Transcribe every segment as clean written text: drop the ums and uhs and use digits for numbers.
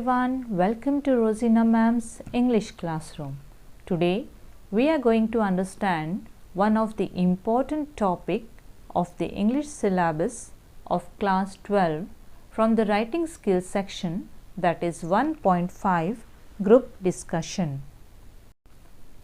everyone, welcome to Rosina Ma'am's English classroom. Today we are going to understand one of the important topic of the English syllabus of class 12 from the writing skills section, that is 1.5 group discussion.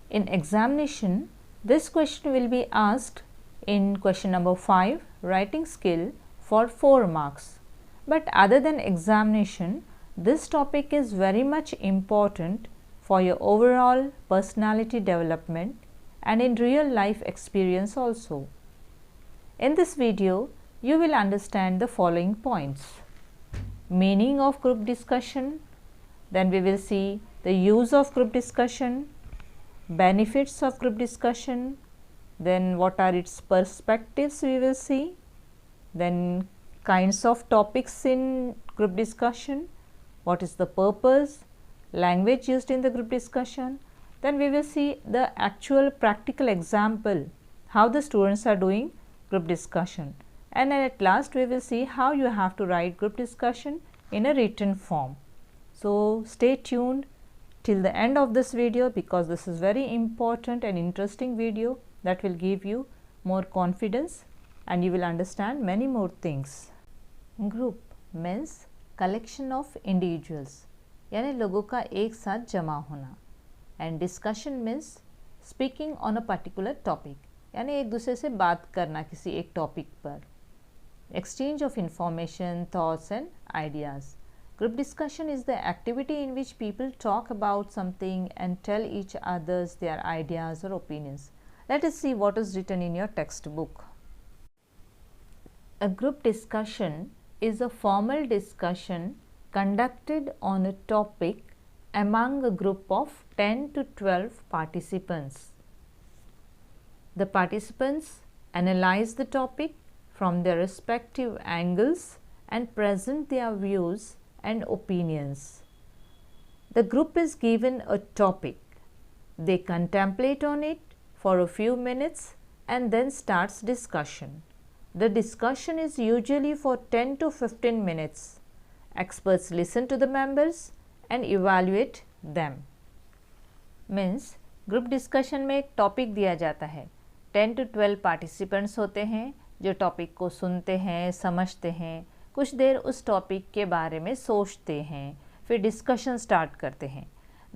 In examination, this question will be asked in question number 5 writing skill for 4 marks. But other than examination, this topic is very much important for your overall personality development and in real life experience also. In this video, you will understand the following points: meaning of group discussion, then we will see the use of group discussion, benefits of group discussion, then what are its perspectives we will see, then kinds of topics in group discussion, what is the purpose, language used in the group discussion, then we will see the actual practical example, how the students are doing group discussion, and at last we will see how you have to write group discussion in a written form. So stay tuned till the end of this video because this is very important and interesting video that will give you more confidence and you will understand many more things. Group means collection of individuals, यानी लोगों का एक साथ जमा होना, and discussion means speaking on a particular topic, यानी एक दूसरे से बात करना किसी एक टॉपिक पर, exchange of information, thoughts and ideas. Group discussion is the activity in which people talk about something and tell each others their ideas or opinions. Let us see what is written in your textbook. A group discussion is a formal discussion conducted on a topic among a group of 10 to 12 participants. The participants analyze the topic from their respective angles and present their views and opinions. The group is given a topic. They contemplate on it for a few minutes and then starts discussion. The discussion is usually for 10 to 15 minutes. Experts listen to the members and evaluate them. Means group discussion में एक topic दिया जाता है, 10 to 12 participants होते हैं जो topic को सुनते हैं, समझते हैं, कुछ देर उस टॉपिक के बारे में सोचते हैं, फिर डिस्कशन स्टार्ट करते हैं.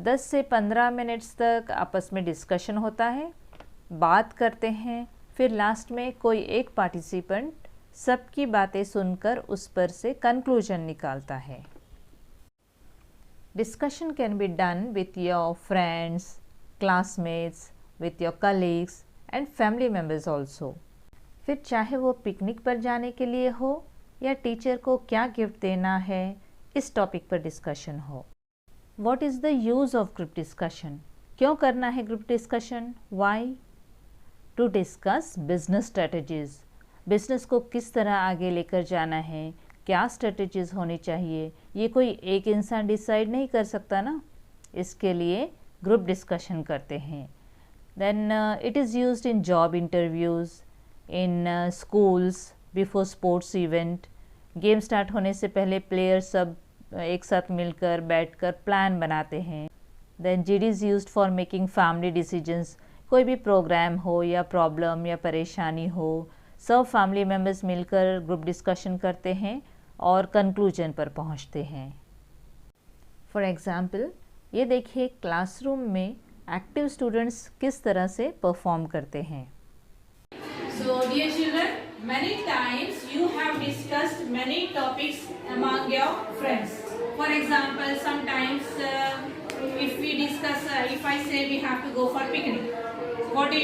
10 से 15 मिनट्स तक आपस में डिस्कशन होता है, बात करते हैं, फिर लास्ट में कोई एक पार्टिसिपेंट सबकी बातें सुनकर उस पर से कंक्लूजन निकालता है. Discussion can be done with your friends, classmates, with your colleagues and family members also. फिर चाहे वो पिकनिक पर जाने के लिए हो या टीचर को क्या गिफ्ट देना है, इस टॉपिक पर डिस्कशन हो. What is the use of group discussion? क्यों करना है group discussion? Why? To discuss business strategies. Business को किस तरह आगे लेकर जाना है, क्या स्ट्रेटजीज़ होनी चाहिए, ये कोई एक इंसान डिसाइड नहीं कर सकता ना, इसके लिए ग्रुप डिस्कशन करते हैं. Then it is used in job interviews, in schools, before sports event. Game start होने से पहले प्लेयर्स सब एक साथ मिलकर बैठकर प्लान बनाते हैं. Then GD is used for making family decisions. कोई भी प्रोग्राम हो या प्रॉब्लम या परेशानी हो, सब फैमिली मेम्बर्स मिलकर ग्रुप डिस्कशन करते हैं और कंक्लूजन पर पहुंचते हैं. फॉर एग्ज़ाम्पल, ये देखिए क्लासरूम में एक्टिव स्टूडेंट्स किस तरह से परफॉर्म करते हैं. So dear children, many times you have discussed many topics among your friends. For example, sometimes if we discuss, if I say we have to go for picnic, what do?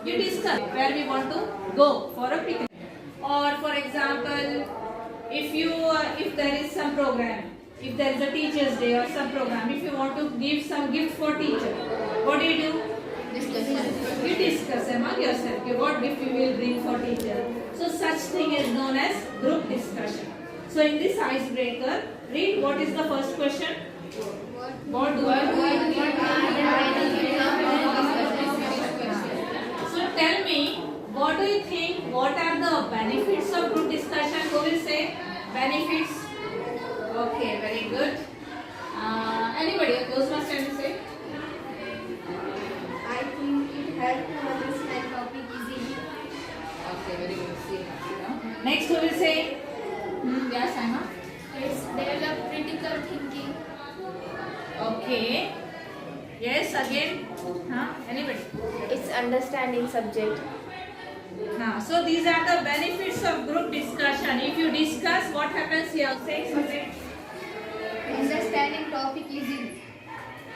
You discuss where we want to go for a picnic. Or for example, if there is some program, if there is a teacher's day or some program, if you want to give some gift for teacher, what do? You discuss among yourself, okay, what gift you will bring for teacher. So such thing is known as group discussion. So in this icebreaker, read what is the first question. What do So tell me, what do you think? What are the benefits of group discussion? Who will say benefits? Okay, very good. help to understand topic easily. Okay, very good. See, next we will say, yes, Saima. It's develop critical thinking. Okay. Yes, again. Anybody? It's understanding subject. So these are the benefits of group discussion. If you discuss, what happens here? Say something. Understanding topic easily.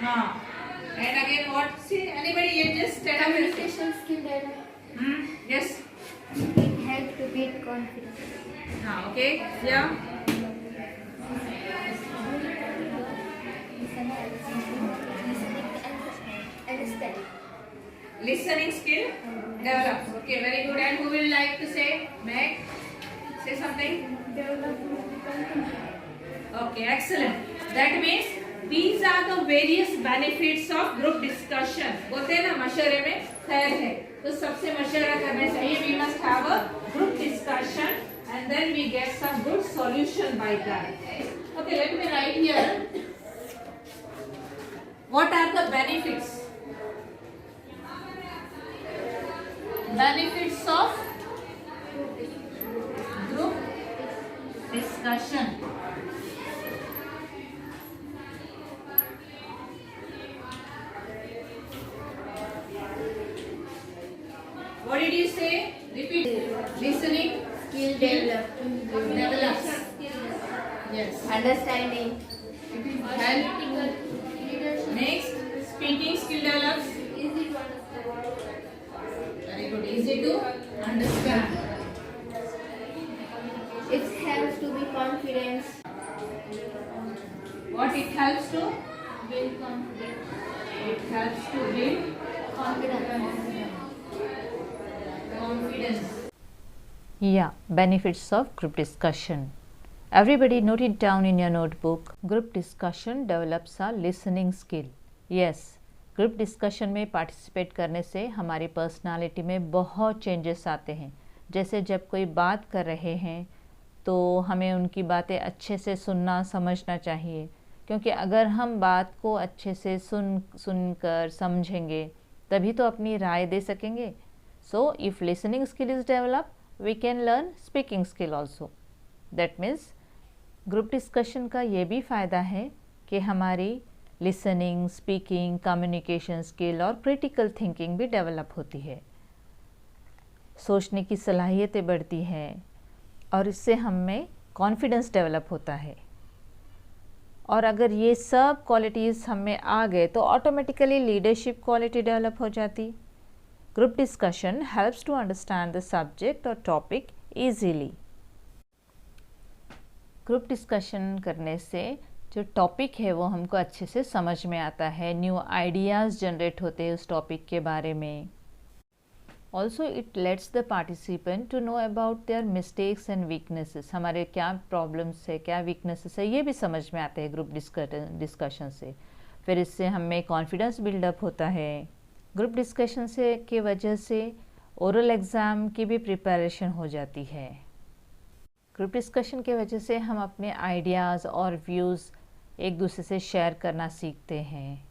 And again, what? See, anybody? You just stand up and say. Communication skill develop. Yes. It helps to build confidence. Okay. Yeah. Understanding. Listening skill develops. Okay, very good. And who will like to say? Meg, say something. Okay, excellent. That means these are the various benefits of group discussion. बोलते हैं ना मशवरे में खैर है, तो सबसे मशवरा करना चाहिए. We must have a group discussion and then we get some good solution by that. Okay, let me write here. What are the benefits? Benefits of group discussion. What did you say? Repeat. Listening Skill develop. develops. Yes. Understanding. Help. Leadership. Next, speaking skill develops. Easy to understand. Very good. Easy to understand. It helps to be confident. What it helps to? Build confidence. It helps to build Confidence. confidence. Yeah, benefits of group discussion. Everybody note it down in your notebook. Group discussion develops a listening skill. Yes, group discussion में participate करने से हमारी personality में बहुत changes आते हैं. जैसे जब कोई बात कर रहे हैं तो हमें उनकी बातें अच्छे से सुनना समझना चाहिए, क्योंकि अगर हम बात को अच्छे से सुनकर समझेंगे तभी तो अपनी राय दे सकेंगे. So if listening skill is develop we can learn speaking skill also. That means group discussion का ये भी फ़ायदा है कि हमारी लिसनिंग, स्पीकिंग, कम्युनिकेशन स्किल और क्रिटिकल थिंकिंग भी डेवलप होती है. सोचने की सलाहियतें बढ़ती हैं और इससे हम में कॉन्फिडेंस डेवलप होता है. और अगर ये सब क्वालिटीज़ हम में आ गए तो ऑटोमेटिकली लीडरशिप क्वालिटी डेवलप हो जाती. Group discussion helps to understand the subject और टॉपिक ईजीली. ग्रुप डिस्कशन करने से जो टॉपिक है वो हमको अच्छे से समझ में आता है, न्यू आइडियाज़ जनरेट होते हैं उस टॉपिक के बारे में. Also it lets the participant to know about their mistakes and weaknesses. हमारे क्या प्रॉब्लम्स है, क्या वीकनेसेस है, ये भी समझ में आते हैं ग्रुप डिस्कशन से. फिर इससे हमें कॉन्फिडेंस बिल्डअप होता है. ग्रुप डिस्कशन से की वजह से ओरल एग्ज़ाम की भी प्रिपरेशन हो जाती है. ग्रुप डिस्कशन की वजह से हम अपने आइडियाज़ और व्यूज़ एक दूसरे से शेयर करना सीखते हैं.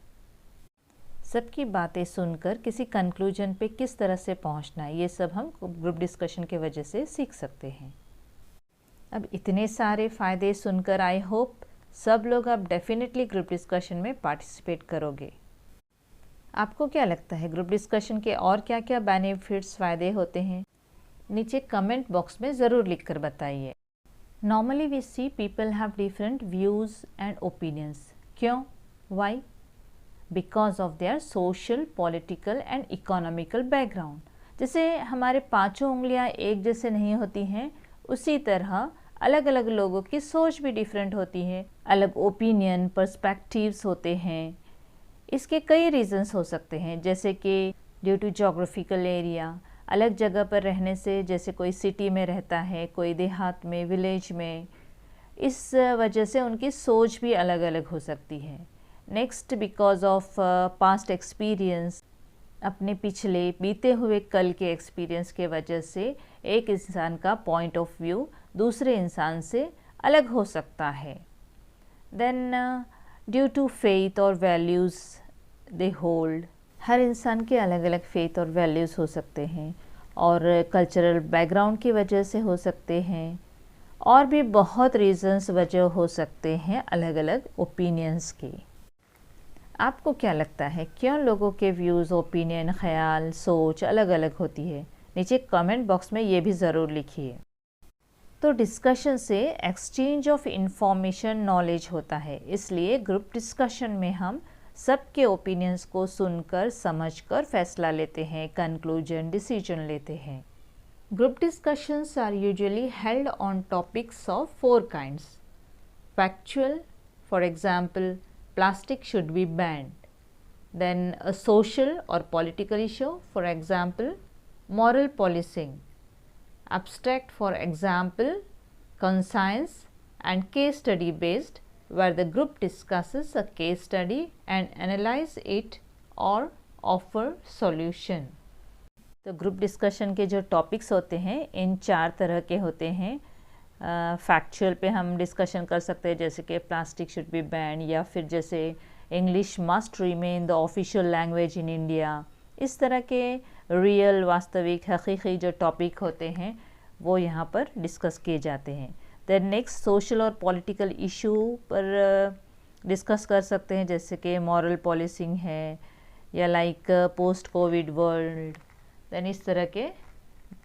सबकी बातें सुनकर किसी कंक्लूजन पे किस तरह से पहुंचना है, ये सब हम ग्रुप डिस्कशन की वजह से सीख सकते हैं. अब इतने सारे फ़ायदे सुनकर आई होप सब लोग अब डेफिनेटली ग्रुप डिस्कशन में पार्टिसिपेट करोगे. आपको क्या लगता है ग्रुप डिस्कशन के और क्या क्या बेनिफिट्स फ़ायदे होते हैं? नीचे कमेंट बॉक्स में ज़रूर लिख कर बताइए. Normally we see people have different views and opinions. क्यों? Why? Because of their social, political and economical background. जैसे हमारे पांचों उंगलियां एक जैसे नहीं होती हैं, उसी तरह अलग अलग लोगों की सोच भी डिफरेंट होती है, अलग ओपिनियन, पर्सपेक्टिव्स होते हैं. इसके कई रीजंस हो सकते हैं, जैसे कि ड्यू टू जोग्राफिकल एरिया, अलग जगह पर रहने से, जैसे कोई सिटी में रहता है, कोई देहात में, विलेज में, इस वजह से उनकी सोच भी अलग अलग हो सकती है. Next, because of past experience, अपने पिछले बीते हुए कल के एक्सपीरियंस के वजह से एक इंसान का पॉइंट ऑफ व्यू दूसरे इंसान से अलग हो सकता है. देन ड्यू टू फेथ और वैल्यूज़ दे होल्ड, हर इंसान के अलग अलग फेथ और वैल्यूज़ हो सकते हैं और कल्चरल बैकग्राउंड की वजह से हो सकते हैं और भी बहुत रीज़न्स वजह हो सकते हैं अलग अलग ओपिनियंस के। आपको क्या लगता है क्यों लोगों के व्यूज़, ओपिनियन, ख्याल, सोच अलग अलग होती है? नीचे कमेंट बॉक्स में ये भी ज़रूर लिखिए। तो डिस्कशन से एक्सचेंज ऑफ इंफॉर्मेशन, नॉलेज होता है, इसलिए ग्रुप डिस्कशन में हम सबके ओपिनियंस को सुनकर समझकर फैसला लेते हैं, कंक्लूजन, डिसीजन लेते हैं। Group discussions are usually held on topics of 4 kinds. Factual, for example, plastic should be banned. Then a social or political issue, for example, moral policing. Abstract, for example, conscience, and case study based, where the group discusses a case study and analyze it or offer solution. तो group discussion के जो topics होते हैं इन 4 तरह के होते हैं। Factual पे हम डिस्कशन कर सकते हैं, जैसे कि प्लास्टिक शुड बी बैन, या फिर जैसे English must remain the official language in India. इस तरह के रियल, वास्तविक, हकीकी जो टॉपिक होते हैं वो यहाँ पर डिस्कस किए जाते हैं। देन नेक्स्ट सोशल और पॉलिटिकल इशू पर डिस्कस कर सकते हैं, जैसे कि मॉरल पॉलिसिंग है या like post Covid world. Then इस तरह के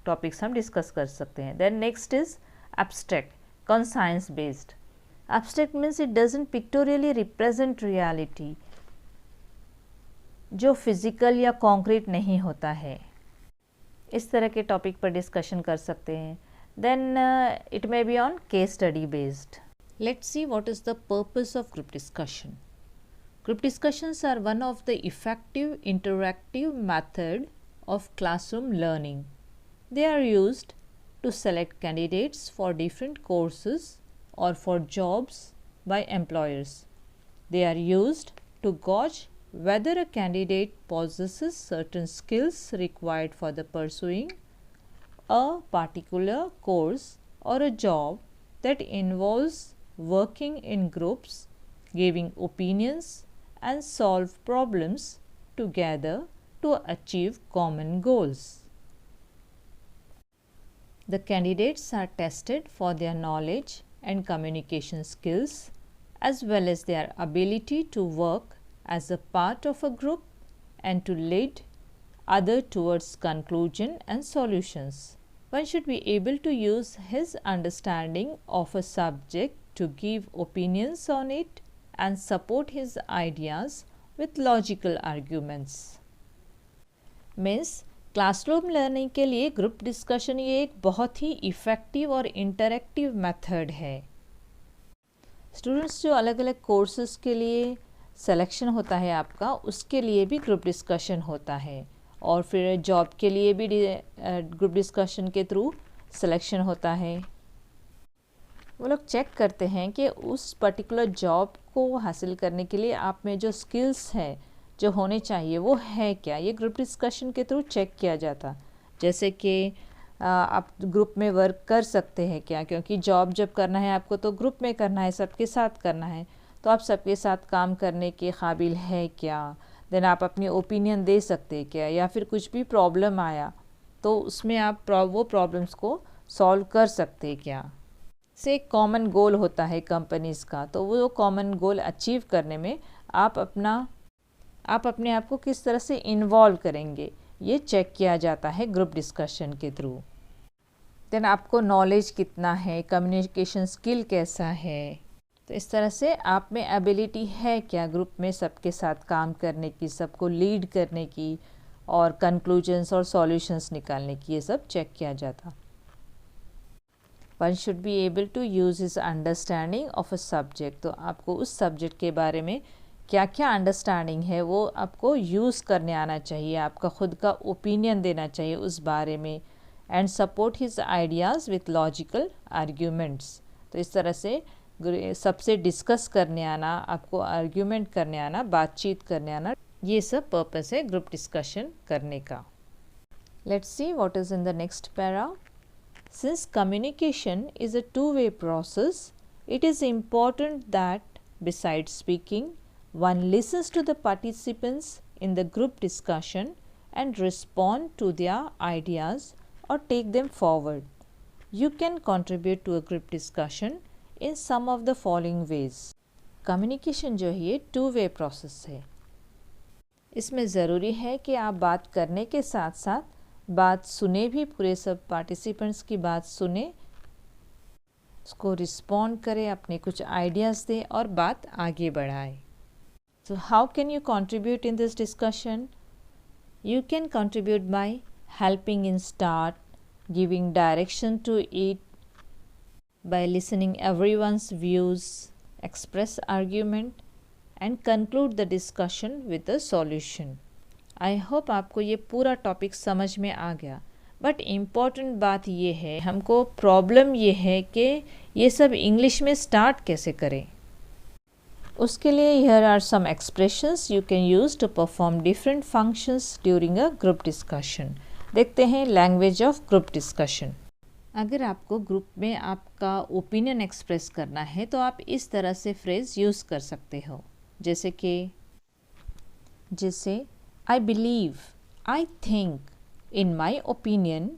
टॉपिक्स हम डिस्कस कर सकते हैं। Then next is abstract, conscience based. Abstract means it doesn't pictorially represent reality, जो फिजिकल या कॉन्क्रीट नहीं होता है। इस तरह के टॉपिक पर डिस्कशन कर सकते हैं। Then it may be on case study based. Let's see what is the purpose of group discussion. Group discussions are one of the effective interactive method of classroom learning. They are used to select candidates for different courses or for jobs by employers. They are used to gauge whether a candidate possesses certain skills required for the pursuing a particular course or a job that involves working in groups, giving opinions, and solve problems together to achieve common goals. The candidates are tested for their knowledge and communication skills as well as their ability to work as a part of a group and to lead others towards conclusion and solutions. One should be able to use his understanding of a subject to give opinions on it and support his ideas with logical arguments. Means classroom learning के लिए group discussion ये एक बहुत ही effective और interactive method है। Students जो अलग अलग कोर्सेज के लिए सिलेक्शन होता है आपका, उसके लिए भी ग्रुप डिस्कशन होता है, और फिर जॉब के लिए भी ग्रुप डिस्कशन के थ्रू सिलेक्शन होता है। वो लोग चेक करते हैं कि उस पर्टिकुलर जॉब को हासिल करने के लिए आप में जो स्किल्स हैं जो होने चाहिए वो है क्या, ये ग्रुप डिस्कशन के थ्रू चेक किया जाता। जैसे कि आप ग्रुप में वर्क कर सकते हैं क्या, क्योंकि जॉब जब करना है आपको तो ग्रुप में करना है, सबके साथ करना है, तो आप सबके साथ काम करने के काबिल है क्या। देन आप अपनी ओपिनियन दे सकते हैं क्या, या फिर कुछ भी प्रॉब्लम आया तो उसमें आप वो प्रॉब्लम्स को सॉल्व कर सकते हैं क्या। से एक कॉमन गोल होता है कंपनीज़ का, तो वो कॉमन गोल अचीव करने में आप अपने आप को किस तरह से इन्वॉल्व करेंगे, ये चेक किया जाता है ग्रुप डिस्कशन के थ्रू। देन आपको नॉलेज कितना है, कम्युनिकेशन स्किल कैसा है, तो इस तरह से आप में एबिलिटी है क्या ग्रुप में सबके साथ काम करने की, सबको लीड करने की और कंक्लूजन्स और सॉल्यूशंस निकालने की, ये सब चेक किया जाता। One should be able to use his understanding of a subject, तो आपको उस सब्जेक्ट के बारे में क्या क्या अंडरस्टैंडिंग है वो आपको यूज़ करने आना चाहिए, आपका खुद का ओपिनियन देना चाहिए उस बारे में, and support his ideas with logical arguments. तो इस तरह से सबसे डिस्कस करने आना, आपको आर्ग्यूमेंट करने आना, बातचीत करने आना, ये सब पर्पस है ग्रुप डिस्कशन करने का। Let's see what is in the next para. Since communication is a two-way process, it is important that besides speaking, one listens to the participants in the group discussion and respond to their ideas or take them forward. You can contribute to a group discussion in some of the following ways. Communication जो है ये two-way process है. इसमें ज़रूरी है कि आप बात करने के साथ साथ बात सुने भी, पूरे सब पार्टिसिपेंट्स की बात सुने, उसको रिस्पॉन्ड करें, अपने कुछ आइडियाज़ दें और बात आगे बढ़ाएं. So how can you contribute in this discussion? You can contribute by helping in start, giving direction to it, by listening everyone's views, express argument and conclude the discussion with a solution. I hope आपको ये पूरा topic समझ में आ गया. But important बात ये है, हमको प्रॉब्लम ये है कि ये सब इंग्लिश में स्टार्ट कैसे करें. उसके लिए here are some expressions you can use to perform different functions during a group discussion. देखते हैं लैंग्वेज ऑफ ग्रुप डिस्कशन. अगर आपको ग्रुप में आपका ओपिनियन एक्सप्रेस करना है तो आप इस तरह से फ्रेज यूज़ कर सकते हो, जैसे I believe, I think, in my opinion,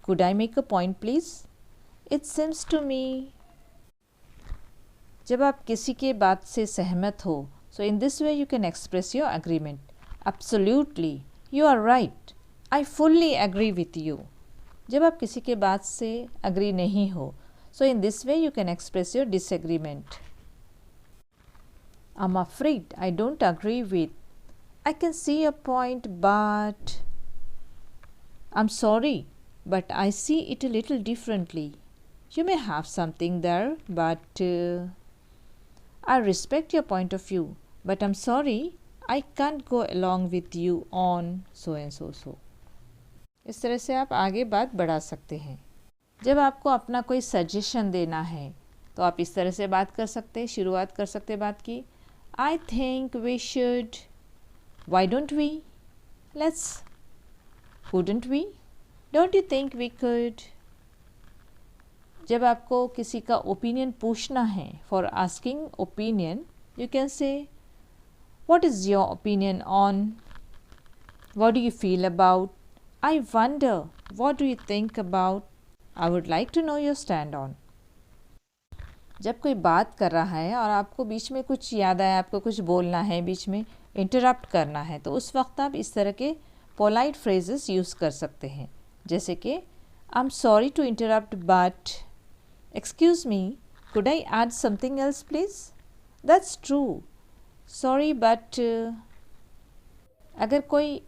could I make a point please, it seems to me. जब आप किसी के बात से सहमत हो, so in this way you can express your agreement. Absolutely, you are right, I fully agree with you. जब आप किसी के बात से एग्री नहीं हो, so in this way you can express your disagreement. I am afraid I don't agree with, I can see a point but, I am sorry but I see it a little differently. You may have something there, but I respect your point of view, but I'm sorry, I can't go along with you on so and so so. इस तरह से आप आगे बात बढ़ा सकते हैं. जब आपको अपना कोई सजेशन देना है तो आप इस तरह से बात कर सकते हैं, शुरुआत कर सकते हैं बात की. I think we should, why don't we, let's, couldn't we, don't you think we could. जब आपको किसी का ओपिनियन पूछना है, for asking opinion, you can say what is your opinion on, what do you feel about, I wonder, what do you think about, I would like to know your stand on. जब कोई बात कर रहा है और आपको बीच में कुछ याद आया, आपको कुछ बोलना है, बीच में इंटरप्ट करना है, तो उस वक्त आप इस तरह के पोलाइट फ्रेजेस यूज़ कर सकते हैं, जैसे कि I am sorry to interrupt but, excuse me, could I add something else please? That's true, sorry but अगर कोई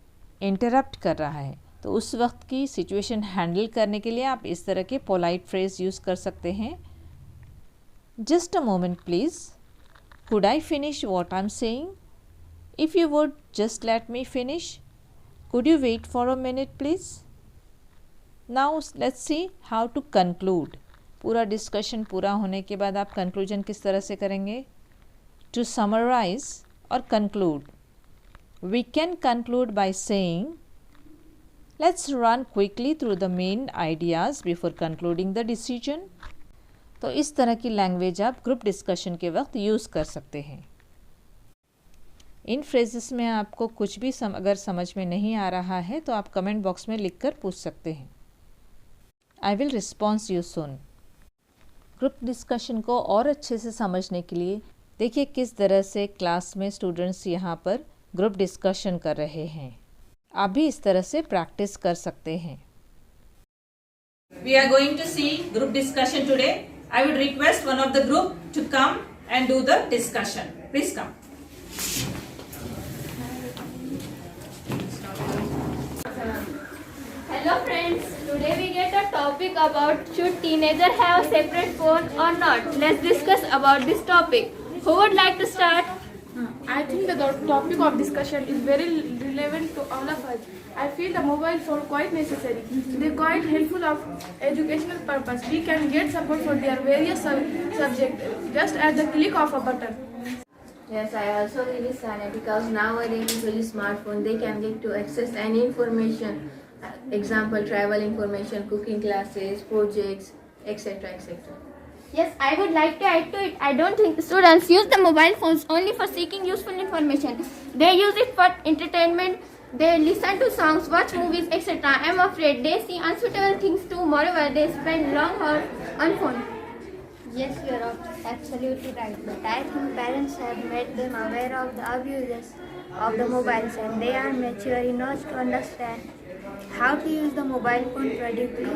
इंटरप्ट कर रहा है तो उस वक्त की सिचुएशन हैंडल करने के लिए आप इस तरह के पोलाइट फ्रेज यूज़ कर सकते हैं. Just a moment please, could I finish what I am saying, if you would just let me finish, could you wait for a minute please. Now let's see how to conclude. पूरा discussion पूरा होने के बाद आप conclusion किस तरह से करेंगे. टू समराइज और conclude, we can conclude by saying let's run quickly through the main ideas before concluding the decision. तो इस तरह की लैंग्वेज आप ग्रुप डिस्कशन के वक्त यूज़ कर सकते हैं. इन फ्रेजेस में आपको कुछ भी अगर समझ में नहीं आ रहा है तो आप कमेंट बॉक्स में लिख कर पूछ सकते हैं. I will response you soon. Group discussion को और अच्छे से समझने के लिए देखिए किस तरह से क्लास में स्टूडेंट्स यहाँ पर ग्रुप डिस्कशन कर रहे हैं. आप भी इस तरह से प्रैक्टिस कर सकते हैं. We are going to see group discussion today. I would request one of the group to come and do the discussion. Please come. Hello friends, today we get a topic about should teenager have a separate phone or not. Let's discuss about this topic. Who would like to start? I think the topic of discussion is very relevant to all of us. I feel the mobile phone quite necessary. They are quite helpful of educational purpose. We can get support for their various subjects just at the click of a button. Yes, I also agree with Sanya because nowadays with smartphone they can get to access any information. Example, travel information, cooking classes, projects, etc. etc. Yes, I would like to add to it. I don't think students use the mobile phones only for seeking useful information. They use it for entertainment. They listen to songs, watch movies, etc. I am afraid they see unsuitable things too. Moreover, they spend long hours on phone. Yes, you are absolutely right. But I think parents have made them aware of the abuses of the mobiles and they are mature enough to understand how to use the mobile phone productively.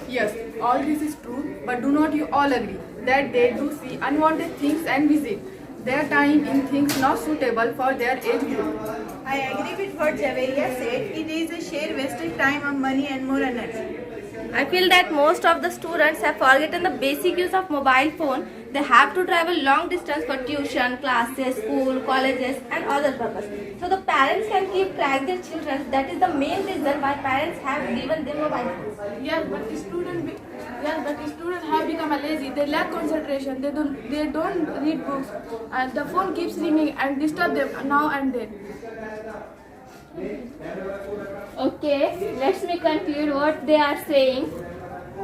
Yes, all this is true, but do not you all agree that they do see unwanted things and visit their time in things not suitable for their age group? I agree with what Javeria said. It is a sheer wasted time of money and more energy. I feel that most of the students have forgotten the basic use of mobile phone. They have to travel long distance for tuition, classes, school, colleges and other purposes. So the parents can keep track their children. That is the main reason why parents have given them mobile phones. Yes, but the students have become lazy. They lack concentration. They don't read books, and the phone keeps ringing and disturb them now and then. Okay, let me conclude what they are saying.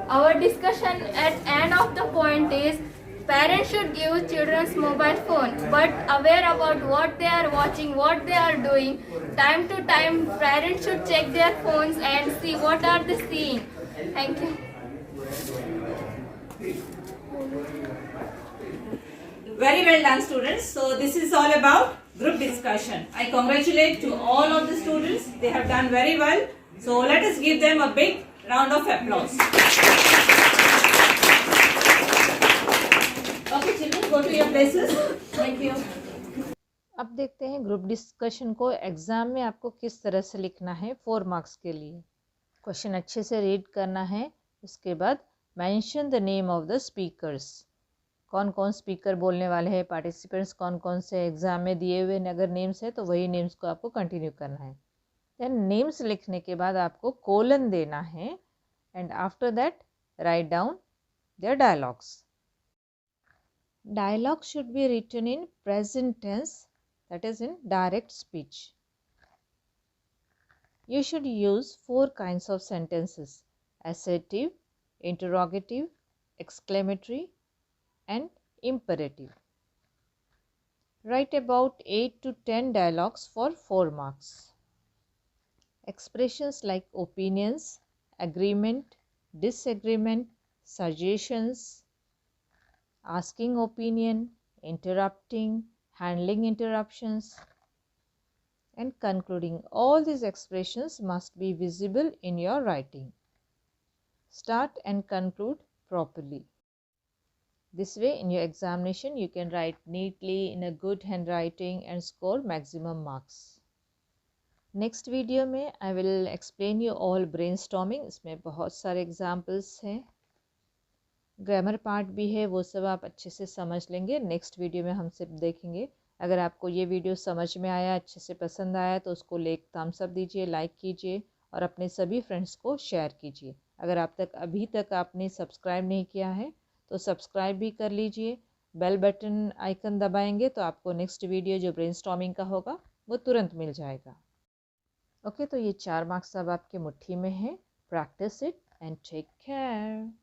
Our discussion at end of the point is parents should give children's mobile phone, but aware about what they are watching, what they are doing. Time to time, parents should check their phones and see what are they seeing. Thank you. Very well done, students. So this is all about group discussion. I congratulate to all of the students. They have done very well. So let us give them a big round of applause. Okay, children, go to your places. Thank you. अब देखते हैं group discussion को exam में आपको किस तरह से लिखना है 4 मार्क्स के लिए। क्वेश्चन अच्छे से रीड करना है। उसके बाद mention the name of the speakers, कौन कौन स्पीकर बोलने वाले हैं, पार्टिसिपेंट्स कौन कौन से एग्ज़ाम में दिए हुए, अगर नेम्स है तो वही नेम्स को आपको कंटिन्यू करना है। देन नेम्स लिखने के बाद आपको कोलन देना है and after that write down their dialogues. Dialogue should be written in present tense, that is in direct speech. You should use 4 kinds of sentences: assertive, interrogative, exclamatory and imperative. Write about 8 to 10 dialogues for 4 marks. Expressions like opinions, agreement, disagreement, suggestions, asking opinion, interrupting, handling interruptions and concluding, all these expressions must be visible in your writing. Start and conclude properly. This way in your examination you can write neatly in a good handwriting and score maximum marks. Next video में I will explain you all brainstorming. इसमें बहुत सारे examples हैं, grammar part भी है, वो सब आप अच्छे से समझ लेंगे। नेक्स्ट वीडियो में हम सब देखेंगे। अगर आपको ये वीडियो समझ में आया, अच्छे से पसंद आया तो उसको थम्स अप दीजिए, लाइक कीजिए और अपने सभी फ्रेंड्स को शेयर कीजिए। अगर अभी तक आपने सब्सक्राइब नहीं किया है तो सब्सक्राइब भी कर लीजिए। बेल बटन आइकन दबाएंगे तो आपको नेक्स्ट वीडियो जो ब्रेनस्टॉर्मिंग का होगा वो तुरंत मिल जाएगा। ओके, तो ये 4 मार्क्स अब आपके मुट्ठी में है। Practise it and take care.